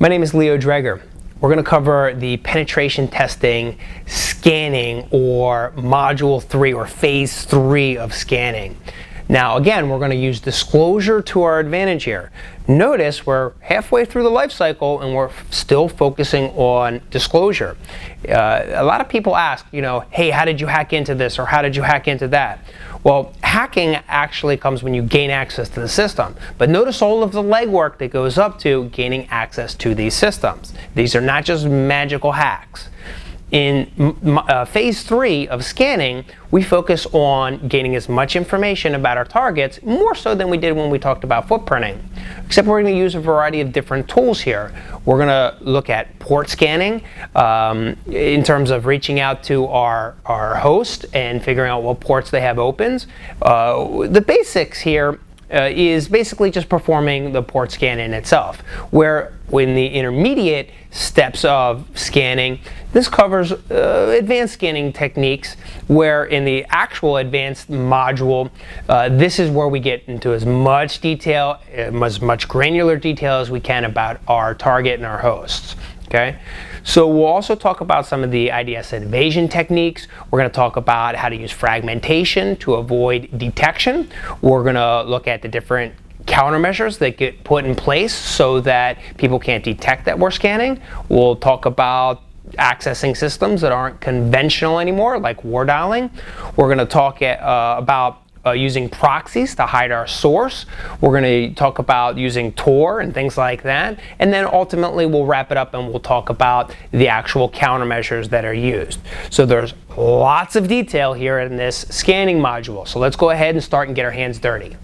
My name is Leo Dreger. We're going to cover the penetration testing, scanning, or Module 3 or Phase 3 of scanning. Now again, we're going to use disclosure to our advantage here. Notice we're halfway through the life cycle and we're still focusing on disclosure. A lot of people ask, hey, how did you hack into this or how did you hack into that? Well, hacking actually comes when you gain access to the system. But notice all of the legwork that goes up to gaining access to these systems. These are not just magical hacks. In Phase 3 of scanning, we focus on gaining as much information about our targets, more so than we did when we talked about footprinting. Except we're going to use a variety of different tools here. We're going to look at port scanning in terms of reaching out to our host and figuring out what ports they have opens. The basics here is basically just performing the port scan in itself, where in the intermediate steps of scanning, this covers advanced scanning techniques, where in the actual advanced module, this is where we get into as much detail, as much granular detail as we can about our target and our hosts. Okay, so we'll also talk about some of the IDS evasion techniques. We're going to talk about how to use fragmentation to avoid detection. We're going to look at the different countermeasures that get put in place so that people can't detect that we're scanning. We'll talk about accessing systems that aren't conventional anymore, like war dialing. We're going to talk about using proxies to hide our source. We're going to talk about using Tor and things like that. And then ultimately we'll wrap it up and we'll talk about the actual countermeasures that are used. So there's lots of detail here in this scanning module. So let's go ahead and start and get our hands dirty.